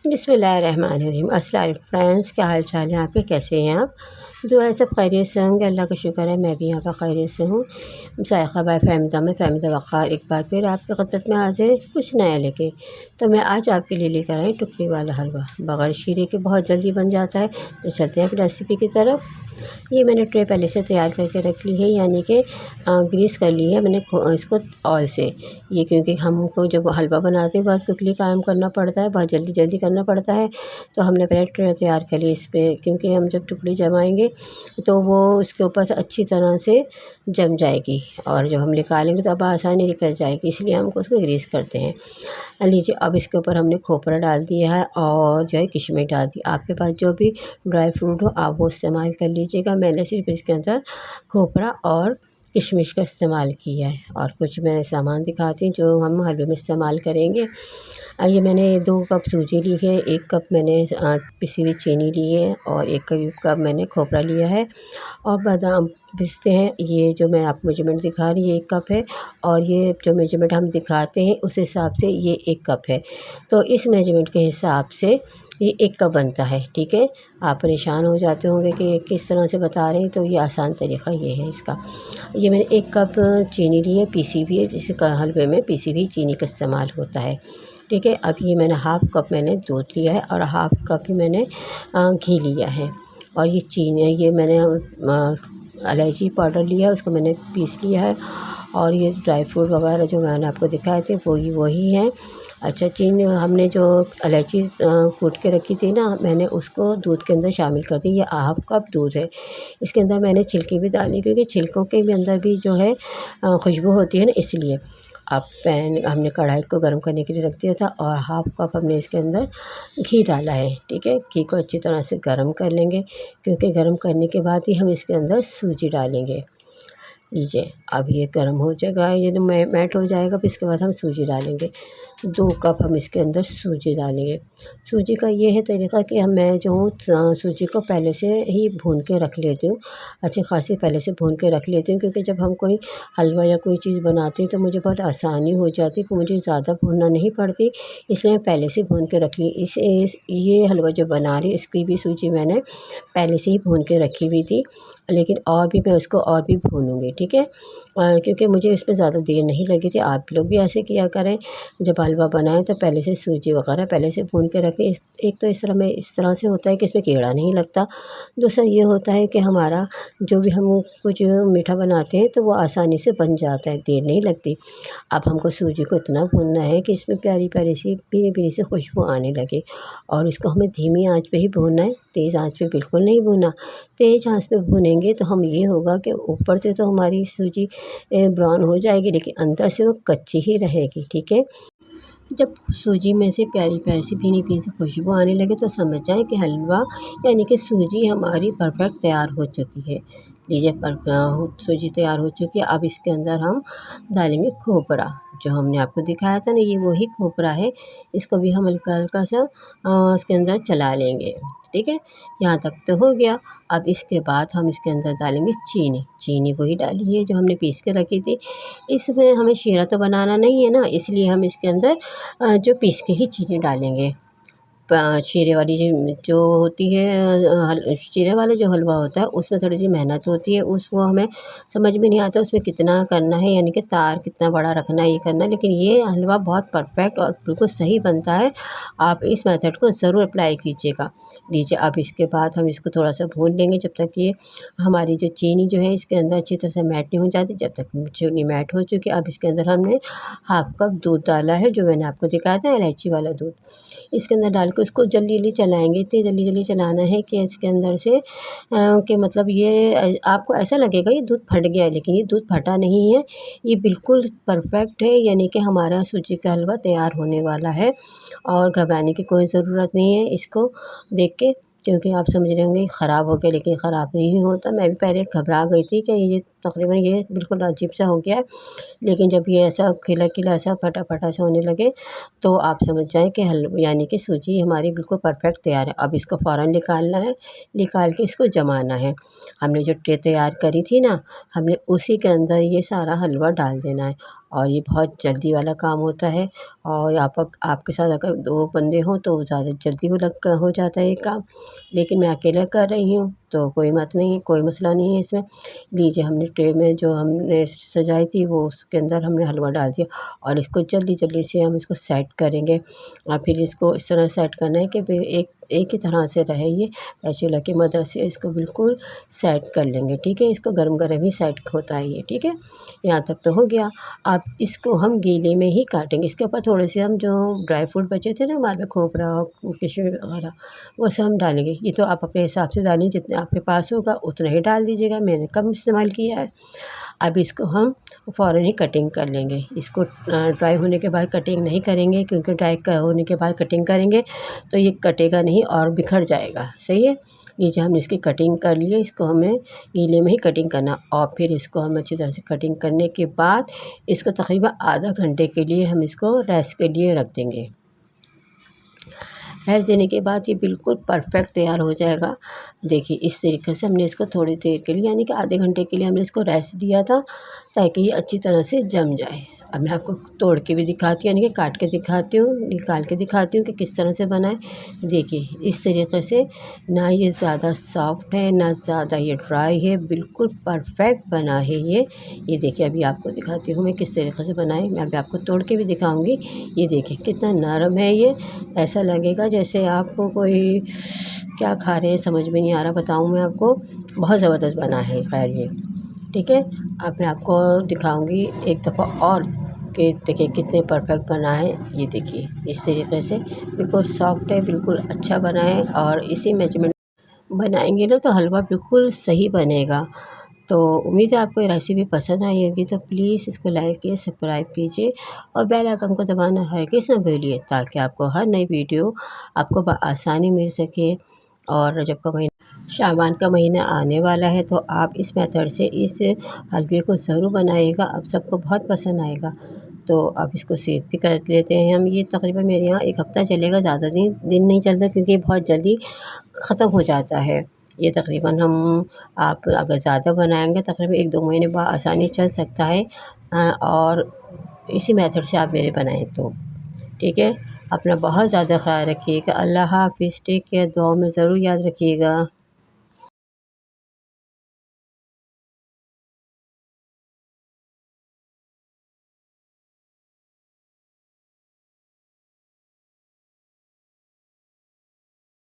बिस्मिल्लाहिर्रहमानिर्रहीम। अस्सलाम वालेकुम फ्रेंड्स, क्या हाल चाल है आपके, कैसे हैं आप? दुआ है सब खैरियत से होंगे, अल्लाह का शुक्र है मैं भी यहाँ पर खैरियत से हूँ। ज़ायक़ा बाय फ़हमिदा में फ़हमिदा वक़ार एक बार फिर आपकी खिदमत में हाज़िर है कुछ नया लेके। तो मैं आज आपके लिए लेकर आई टुकड़ी वाला हलवा, बग़ैर शीरे के बहुत जल्दी बन जाता है। तो चलते हैं फिर रेसिपी की तरफ। ये मैंने ट्रे पहले से तैयार करके रख ली है, यानी कि ग्रीस कर ली है मैंने इसको ऑयल से। ये क्योंकि हमको जब हलवा बनाते हैं बहुत क्विकली काम करना पड़ता है, बहुत जल्दी जल्दी करना पड़ता है। तो हमने पहले ट्रे तैयार कर ली इस पर, क्योंकि हम जब टुकड़ी जमाएंगे तो वो उसके ऊपर से अच्छी तरह से जम जाएगी और जब हम निकालेंगे तो अब आसानी निकल जाएगी, इसलिए हम उसको ग्रीस करते हैं। लीजिए, अब इसके ऊपर हमने खोपरा डाल दिया है और जो है किशमिश डाल दी। आपके पास जो भी ड्राई फ्रूट हो आप वो इस्तेमाल कर लीजिएगा। मैंने सिर्फ इसके अंदर खोपरा और किशमिश का इस्तेमाल किया है। और कुछ मैं सामान दिखाती हूँ जो हम हलवे में इस्तेमाल करेंगे। ये मैंने 2 कप सूजी ली है, 1 कप मैंने पिसी हुई चीनी ली है और 1 कप मैंने खोपरा लिया है और बादाम पिस्ते हैं। ये जो मैं आपको मेजरमेंट दिखा रही हूँ ये 1 कप है और ये जो मेजरमेंट हम दिखाते हैं उस हिसाब से ये 1 कप है। तो इस मेजरमेंट के हिसाब से ये 1 कप बनता है, ठीक है। आप परेशान हो जाते होंगे कि किस तरह से बता रहे हैं, तो ये आसान तरीक़ा ये है इसका। ये मैंने 1 कप चीनी ली है, पीसी हुई है, जिसे हलवे में पीसी हुई चीनी का इस्तेमाल होता है, ठीक है। अब ये मैंने हाफ़ कप मैंने दूध लिया है और हाफ़ कप ही मैंने घी लिया है। और ये चीनी ये मैंने इलायची पाउडर लिया है, उसको मैंने पीस लिया है। और ये ड्राई फ्रूट वगैरह जो मैंने आपको दिखाए थे वही हैं। अच्छा, चीनी हमने जो इलायची कूट के रखी थी ना, मैंने उसको दूध के अंदर शामिल कर दी। ये हाफ़ कप दूध है। इसके अंदर मैंने छिलके भी डाले क्योंकि छिलकों के भी अंदर भी जो है खुशबू होती है ना, इसलिए। अब हमने कढ़ाई को गर्म करने के लिए रख दिया था और हाफ़ कप हमने इसके अंदर घी डाला है, ठीक है। घी को अच्छी तरह से गर्म कर लेंगे, क्योंकि गर्म करने के बाद ही हम इसके अंदर सूजी डालेंगे। लीजिए, अब ये गर्म हो जाएगा, ये तो मैट हो जाएगा, फिर इसके बाद हम सूजी डालेंगे। 2 कप हम इसके अंदर सूजी डालेंगे। सूजी का ये है तरीक़ा कि मैं जो हूँ सूजी को पहले से ही भून के रख लेती हूँ, अच्छी खासी पहले से भून के रख लेती हूँ, क्योंकि जब हम कोई हलवा या कोई चीज़ बनाते हैं तो मुझे बहुत आसानी हो जाती है, मुझे ज़्यादा भूनना नहीं पड़ती, इसलिए मैं पहले से भून के रख ली। ये हलवा जो बना रही हूँ इसकी भी सूजी मैंने पहले से ही भून के रखी हुई थी, लेकिन और भी मैं उसको और भी भूनूँगी, ठीक है। क्योंकि मुझे इसमें ज़्यादा देर नहीं लगी थी। आप लोग भी ऐसे किया करें, जब हलवा बनाएं तो पहले से सूजी वगैरह पहले से भून के रखें। एक तो इस तरह से होता है कि इसमें कीड़ा नहीं लगता। दूसरा ये होता है कि हमारा जो भी हम कुछ मीठा बनाते हैं तो वो आसानी से बन जाता है, देर नहीं लगती। अब हमको सूजी को इतना भूनना है कि इसमें प्यारी प्यारी सी पीली पीली सी खुशबू आने लगे, और इसको हमें धीमी आंच पे ही भूनना है, तेज़ आंच पे बिल्कुल नहीं भूनना। तेज़ आंच पे भूनेंगे तो हम ये होगा कि ऊपर से तो हमारी सूजी ब्राउन हो जाएगी, लेकिन अंदर से वो कच्ची ही रहेगी, ठीक है। जब सूजी में से प्यारी प्यारी सी भीनी भीनी सी खुशबू आने लगे तो समझ जाएं कि हलवा यानी कि सूजी हमारी परफेक्ट तैयार हो चुकी है। लीजिए, सूजी तैयार हो चुकी है। अब इसके अंदर हम डालेंगे खोपरा, जो हमने आपको दिखाया था ना, ये वही खोपरा है। इसको भी हम हल्का हल्का सा इसके अंदर चला लेंगे, ठीक है। यहाँ तक तो हो गया। अब इसके बाद हम इसके अंदर डालेंगे चीनी। चीनी वही डाली है जो हमने पीस के रखी थी। इसमें हमें शीरा तो बनाना नहीं है ना, इसलिए हम इसके अंदर जो पीस के ही चीनी डालेंगे। शीरे वाली जो होती है, शीरे वाला जो हलवा होता है उसमें थोड़ी सी मेहनत होती है, वो हमें समझ में नहीं आता उसमें कितना करना है, यानी कि तार कितना बड़ा रखना है, ये करना। लेकिन ये हलवा बहुत परफेक्ट और बिल्कुल सही बनता है। आप इस मेथड को ज़रूर अप्लाई कीजिएगा। लीजिए, अब इसके बाद हम इसको थोड़ा सा भून लेंगे जब तक ये हमारी जो चीनी जो है इसके अंदर अच्छी तरह से मैट नहीं हो जाती। जब तक चीनी मैट हो चुकी है, अब इसके अंदर हमने हाफ़ कप दूध डाला है, जो मैंने आपको दिखाया था इलायची वाला दूध। इसके अंदर डाल के उसको जल्दी जल्दी चलाएंगे, इतनी जल्दी जल्दी चलाना है कि इसके अंदर से कि मतलब ये आपको ऐसा लगेगा ये दूध फट गया है, लेकिन ये दूध फटा नहीं है, ये बिल्कुल परफेक्ट है। यानी कि हमारा सूजी का हलवा तैयार होने वाला है और घबराने की कोई ज़रूरत नहीं है इसको देख के, क्योंकि आप समझ रहे होंगे ख़राब हो गया, लेकिन ख़राब नहीं होता। मैं भी पहले घबरा गई थी कि ये तकरीबन ये बिल्कुल अजीब सा हो गया है। लेकिन जब ये ऐसा खिला खिला ऐसा फटा फटा सा होने लगे तो आप समझ जाएँ कि यानी कि सूजी हमारी बिल्कुल परफेक्ट तैयार है। अब इसको फ़ौरन निकालना है, निकाल के इसको जमाना है। हमने जो ट्रे तैयार करी थी ना, हमने उसी के अंदर ये सारा हलवा डाल देना है और ये बहुत जल्दी वाला काम होता है। और आपके साथ अगर 2 बंदे हों तो ज़्यादा जल्दी हो जाता है ये काम, लेकिन मैं अकेले कर रही हूँ तो कोई बात नहीं, कोई मसला नहीं है इसमें। लीजिए, हमने ट्रे में जो हमने सजाई थी वो उसके अंदर हमने हलवा डाल दिया और इसको जल्दी जल्दी से हम इसको सेट करेंगे। और फिर इसको इस तरह सेट करना है कि फिर एक ही तरह से रहे ये। स्पैचुला की मदद से इसको बिल्कुल सेट कर लेंगे, ठीक है। इसको गरम गरम ही सेट होता है ये, ठीक है। यहाँ तक तो हो गया। अब इसको हम गीले में ही काटेंगे। इसके ऊपर थोड़े से हम जो ड्राई फ्रूट बचे थे ना हमारे, खोपरा किशमिश वगैरह, वो सब हम डालेंगे। ये तो आप अपने हिसाब से डालें, जितने आपके पास होगा उतना ही डाल दीजिएगा, मैंने कम इस्तेमाल किया है। अब इसको हम फ़ौरन ही कटिंग कर लेंगे। इसको ड्राई होने के बाद कटिंग नहीं करेंगे, क्योंकि ड्राई होने के बाद कटिंग करेंगे तो ये कटेगा नहीं और बिखर जाएगा, सही है। नीचे हमने इसकी कटिंग कर ली है, इसको हमें गीले में ही कटिंग करना। और फिर इसको हम अच्छी तरह से कटिंग करने के बाद इसको तकरीबन आधा घंटे के लिए हम इसको रेस्ट के लिए रख देंगे। रेस्ट देने के बाद ये बिल्कुल परफेक्ट तैयार हो जाएगा। देखिए, इस तरीके से हमने इसको थोड़ी देर के लिए, यानी कि आधे घंटे के लिए हमने इसको रेस्ट दिया था ताकि ये अच्छी तरह से जम जाए। अब मैं आपको तोड़ के भी दिखाती हूँ, यानी कि काट के दिखाती हूँ, निकाल के दिखाती हूँ कि किस तरह से बना है। देखिए, इस तरीके से ना ये ज़्यादा सॉफ्ट है ना ज़्यादा ये ड्राई है, बिल्कुल परफेक्ट बना है ये। ये देखिए, अभी आपको दिखाती हूँ मैं किस तरीके से बना है। मैं अभी आपको तोड़ के भी दिखाऊँगी। ये देखिए कितना नरम है ये, ऐसा लगेगा जैसे आपको कोई क्या खा रहे हैं, समझ में नहीं आ रहा, बताऊँ मैं आपको। बहुत ज़बरदस्त बना है खैर ये, ठीक है। अब मैं आपको दिखाऊंगी एक दफ़ा और कि देखिए कितने परफेक्ट बना है। ये देखिए इस तरीके से बिल्कुल सॉफ्ट है, बिल्कुल अच्छा बना है। और इसी मेजरमेंट बनाएंगे ना तो हलवा बिल्कुल सही बनेगा। तो उम्मीद है आपको ये रेसिपी पसंद आई होगी। तो प्लीज़ इसको लाइक कीजिए, सब्सक्राइब कीजिए और बेल आइकन को दबाना हरगिज़ ना भूलिए, ताकि आपको हर नई वीडियो आपको आसानी मिल सके। और रजब का महीना, शाबान का महीना आने वाला है, तो आप इस मेथड से इस हलवे को ज़रूर बनाइएगा, अब सबको बहुत पसंद आएगा। तो अब इसको सेव भी कर लेते हैं हम। ये तकरीबन मेरे यहाँ 1 हफ़्ता चलेगा, ज़्यादा दिन नहीं चलता, क्योंकि ये बहुत जल्दी ख़त्म हो जाता है। ये तकरीबन आप अगर ज़्यादा बनाएंगे तकरीबन 1-2 महीने बाद आसानी चल सकता है। और इसी मेथड से आप मेरे बनाएं तो ठीक है। अपना बहुत ज़्यादा ख्याल रखिएगा। अल्लाह हाफ़िज़, टेक केयर, दुआ में ज़रूर याद रखिएगा।